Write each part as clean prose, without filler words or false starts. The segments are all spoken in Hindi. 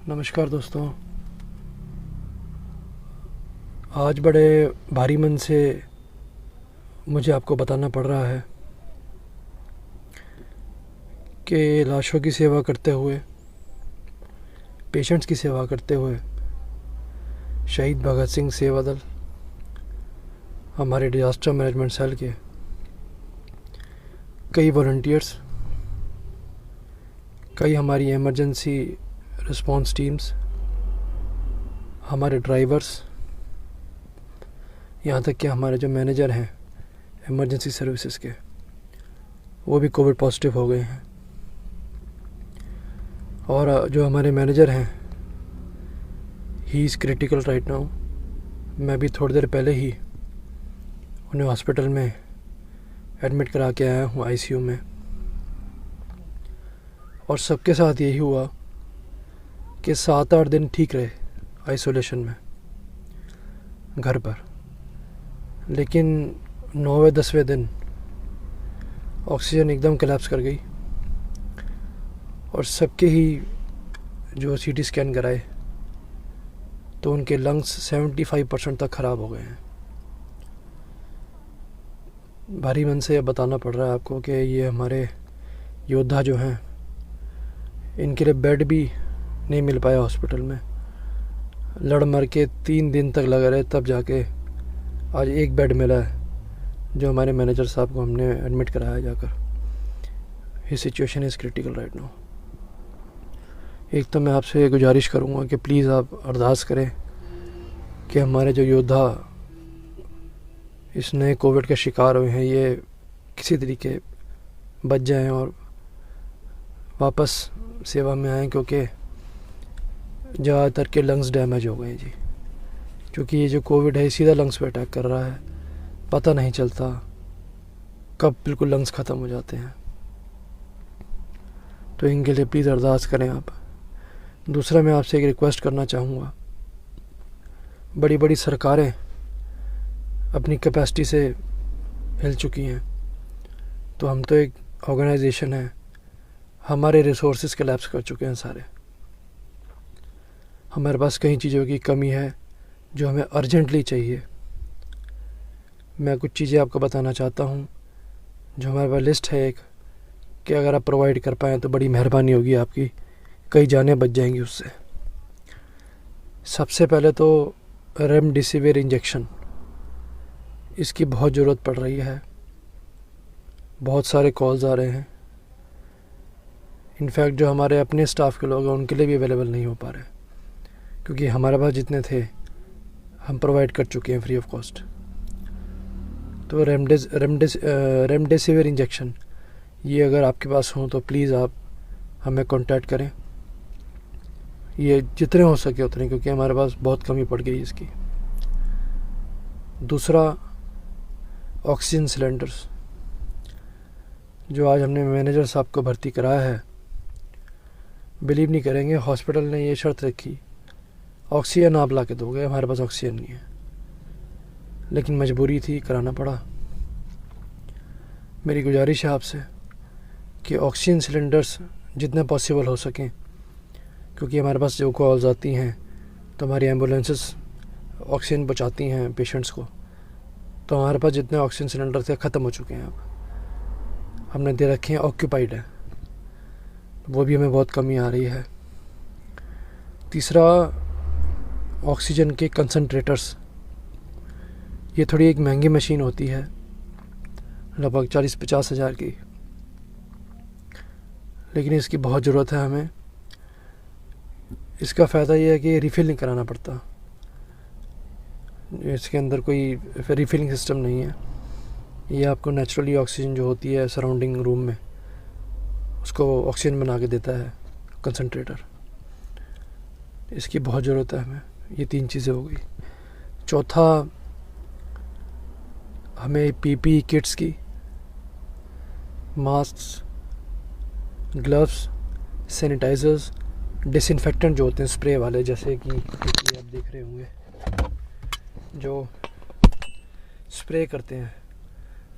नमस्कार दोस्तों। आज बड़े भारी मन से मुझे आपको बताना पड़ रहा है कि लाशों की सेवा करते हुए, पेशेंट्स की सेवा करते हुए शहीद भगत सिंह सेवा दल, हमारे डिज़ास्टर मैनेजमेंट सेल के कई वॉलंटियर्स, कई हमारी इमरजेंसी रिस्पांस टीम्स, हमारे ड्राइवर्स, यहाँ तक कि हमारे जो मैनेजर हैं इमरजेंसी सर्विसेज के, वो भी कोविड पॉजिटिव हो गए हैं। और जो हमारे मैनेजर हैं, he is critical right now. मैं भी थोड़ी देर पहले ही उन्हें हॉस्पिटल में एडमिट करा के आया हूँ आईसीयू में। और सबके साथ यही हुआ कि 7-8 दिन ठीक रहे आइसोलेशन में घर पर, लेकिन 9वें-10वें दिन ऑक्सीजन एकदम कोलैप्स कर गई और सबके ही जो सीटी स्कैन कराए तो उनके लंग्स 75% तक ख़राब हो गए हैं। भारी मन से यह बताना पड़ रहा है आपको कि ये हमारे योद्धा जो हैं, इनके लिए बेड भी नहीं मिल पाया हॉस्पिटल में। लड़ मर के 3 दिन तक लगे रहे, तब जाके आज एक बेड मिला है जो हमारे मैनेजर साहब को हमने एडमिट कराया जाकर। His situation is critical right now. एक तो मैं आपसे गुजारिश करूँगा कि प्लीज़ आप अरदास करें कि हमारे जो योद्धा इस नए कोविड के शिकार हुए हैं, ये किसी तरीके बच जाएं और वापस सेवा में आएँ, क्योंकि ज़्यादातर के लंग्स डैमेज हो गए जी। क्योंकि ये जो कोविड है सीधा लंग्स पे अटैक कर रहा है, पता नहीं चलता कब बिल्कुल लंग्स ख़त्म हो जाते हैं। तो इनके लिए प्लीज़ अरदास करें आप। दूसरा, मैं आपसे एक रिक्वेस्ट करना चाहूँगा। बड़ी बड़ी सरकारें अपनी कैपेसिटी से हिल चुकी हैं, तो हम तो एक ऑर्गेनाइजेशन है, हमारे रिसोर्सेज कोलैप्स कर चुके हैं सारे। हमारे पास कई चीज़ों की कमी है जो हमें अर्जेंटली चाहिए। मैं कुछ चीज़ें आपको बताना चाहता हूँ जो हमारे पास लिस्ट है एक, कि अगर आप प्रोवाइड कर पाएँ तो बड़ी मेहरबानी होगी आपकी, कई जानें बच जाएंगी उससे। सबसे पहले तो रेमडेसिविर इंजेक्शन, इसकी बहुत ज़रूरत पड़ रही है। बहुत सारे कॉल्स आ रहे हैं। इनफैक्ट जो हमारे अपने स्टाफ के लोग हैं उनके लिए भी अवेलेबल नहीं हो पा रहे, क्योंकि हमारे पास जितने थे हम प्रोवाइड कर चुके हैं फ्री ऑफ कॉस्ट। तो रेमडेसिविर इंजेक्शन, ये अगर आपके पास हो तो प्लीज़ आप हमें कांटेक्ट करें, ये जितने हो सके उतने, क्योंकि हमारे पास बहुत कमी पड़ गई इसकी। दूसरा, ऑक्सीजन सिलेंडर्स, जो आज हमने मैनेजर साहब को भर्ती कराया है, बिलीव नहीं करेंगे, हॉस्पिटल ने ये शर्त रखी ऑक्सीजन आप ला के दोगे, हमारे पास ऑक्सीजन नहीं है। लेकिन मजबूरी थी, कराना पड़ा। मेरी गुजारिश है आपसे कि ऑक्सीजन सिलेंडर्स जितने पॉसिबल हो सकें, क्योंकि हमारे पास जो कॉल्स आती हैं तो हमारी एम्बुलेंसेस ऑक्सीजन पहुंचाती हैं पेशेंट्स को, तो हमारे पास जितने ऑक्सीजन सिलेंडर थे ख़त्म हो चुके हैं। अब हमने दे रखे हैं, ऑक्यूपाइड है, वो भी हमें बहुत कमी आ रही है। तीसरा, ऑक्सीजन के कंसंट्रेटर्स, ये थोड़ी एक महंगी मशीन होती है, लगभग 40-50 हज़ार की, लेकिन इसकी बहुत ज़रूरत है हमें। इसका फ़ायदा ये है कि रिफ़िल नहीं कराना पड़ता, इसके अंदर कोई रिफ़िलिंग सिस्टम नहीं है। ये आपको नेचुरली ऑक्सीजन जो होती है सराउंडिंग रूम में, उसको ऑक्सीजन बना के देता है कंसंट्रेटर। इसकी बहुत ज़रूरत है हमें। ये 3 चीज़ें हो गई। चौथा, हमें पीपीई किट्स की, मास्क, ग्लव्स, सैनिटाइज़र्स, डिसइंफेक्टेंट जो होते हैं स्प्रे वाले, जैसे कि आप देख रहे होंगे जो स्प्रे करते हैं,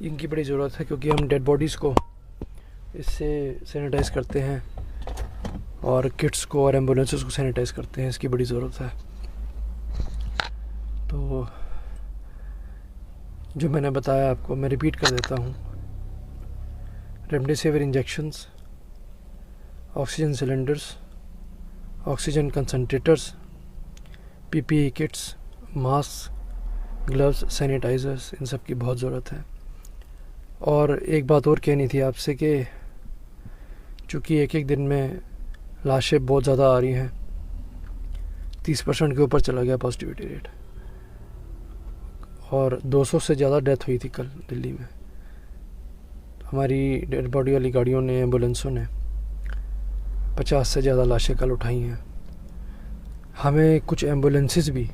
इनकी बड़ी ज़रूरत है, क्योंकि हम डेड बॉडीज़ को इससे सैनिटाइज़ करते हैं और किट्स को और एम्बुलेंसेस को सैनिटाइज करते हैं, इसकी बड़ी ज़रूरत है। तो जो मैंने बताया आपको मैं रिपीट कर देता हूँ। Remdesivir injections, oxygen cylinders, oxygen concentrators, PPE kits, mask, gloves, sanitizers, इन सब की बहुत ज़रूरत है। और एक बात और कहनी थी आपसे कि चूँकि एक एक दिन में लाशें बहुत ज़्यादा आ रही हैं, 30% के ऊपर चला गया पॉजिटिविटी रेट, और 200 से ज़्यादा डेथ हुई थी कल दिल्ली में। हमारी डेड बॉडी वाली गाड़ियों ने, एम्बुलेंसों ने 50 से ज़्यादा लाशें कल उठाई हैं। हमें कुछ एम्बुलेंसेस भी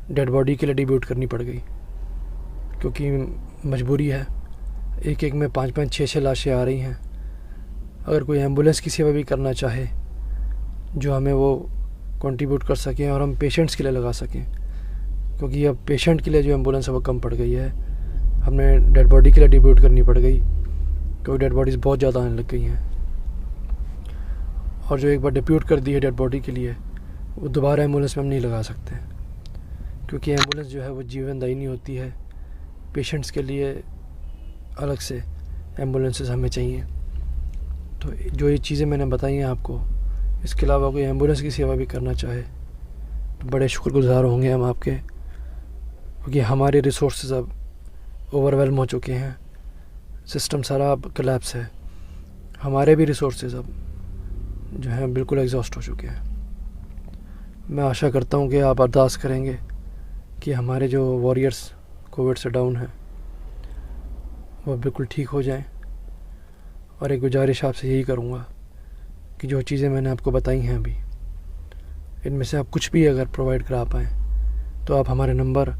डेड बॉडी के लिए डिब्यूट करनी पड़ गई, क्योंकि मजबूरी है। एक एक में 5-5, 6-6 लाशें आ रही हैं। अगर कोई एम्बुलेंस की सेवा भी करना चाहे जो हमें वो कंट्रीब्यूट कर सकें और हम पेशेंट्स के लिए लगा सकें, क्योंकि अब पेशेंट के लिए जो एम्बुलेंस है वो कम पड़ गई है। हमने डेड बॉडी के लिए डिब्यूट करनी पड़ गई, क्योंकि डेड बॉडीज़ बहुत ज़्यादा आने लग गई हैं। और जो एक बार डिप्यूट कर दी है डेड बॉडी के लिए, वो दोबारा एम्बुलेंस में हम नहीं लगा सकते, क्योंकि एम्बुलेंस जो है वो जीवनदायिनी होती है। पेशेंट्स के लिए अलग से एम्बुलेंसेस हमें चाहिए। तो जो ये चीज़ें मैंने बताई हैं आपको, इसके अलावा कोई एम्बुलेंस की सेवा भी करना चाहे तो बड़े शुक्रगुज़ार होंगे हम आपके, क्योंकि हमारे रिसोर्सेज अब ओवरवेलम हो चुके हैं। सिस्टम सारा अब कोलैप्स है। हमारे भी रिसोर्सेज अब जो हैं बिल्कुल एग्जॉस्ट हो चुके हैं। मैं आशा करता हूँ कि आप अरदास करेंगे कि हमारे जो वॉरियर्स कोविड से डाउन हैं वो बिल्कुल ठीक हो जाएं। और एक गुजारिश आपसे यही करूँगा कि जो चीज़ें मैंने आपको बताई हैं अभी, इनमें से आप कुछ भी अगर प्रोवाइड करा पाएँ तो आप हमारे नंबर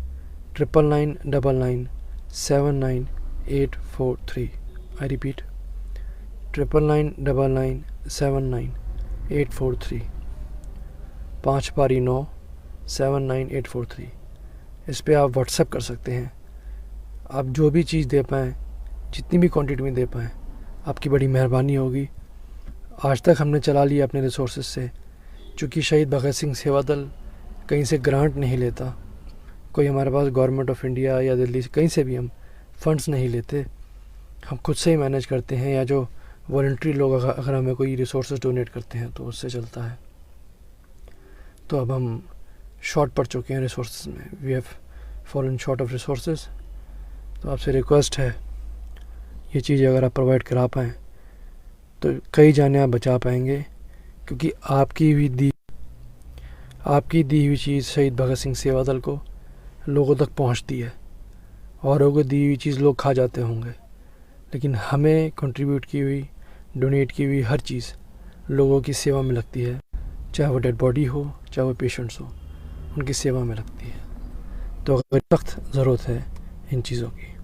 9999979843, आई रिपीट 9999979843, 5 बारी 9 79843, इस पे आप व्हाट्सएप कर सकते हैं। आप जो भी चीज़ दे पाएँ, जितनी भी क्वांटिटी में दे पाएँ, आपकी बड़ी मेहरबानी होगी। आज तक हमने चला लिया अपने रिसोर्सेज से, चूँकि शहीद भगत सिंह सेवा दल कहीं से ग्रांट नहीं लेता, कोई हमारे पास गवर्नमेंट ऑफ इंडिया या दिल्ली से कहीं से भी हम फंड्स नहीं लेते, हम खुद से ही मैनेज करते हैं, या जो वॉलंटरी लोग अगर हमें कोई रिसोर्सेज डोनेट करते हैं तो उससे चलता है। तो अब हम शॉर्ट पड़ चुके हैं रिसोर्सेज में, we have fallen short of resources. तो आपसे रिक्वेस्ट है, ये चीज़ अगर आप प्रोवाइड करा पाएँ तो कई जाने आप बचा पाएंगे, क्योंकि आपकी दी हुई चीज़ शहीद भगत सिंह सेवा दल को लोगों तक पहुंचती है। औरों को दी हुई चीज़ लोग खा जाते होंगे, लेकिन हमें कंट्रीब्यूट की हुई, डोनेट की हुई हर चीज़ लोगों की सेवा में लगती है, चाहे वो डेड बॉडी हो, चाहे वो पेशेंट्स हो, उनकी सेवा में लगती है। तो अगर सख्त ज़रूरत है इन चीज़ों की।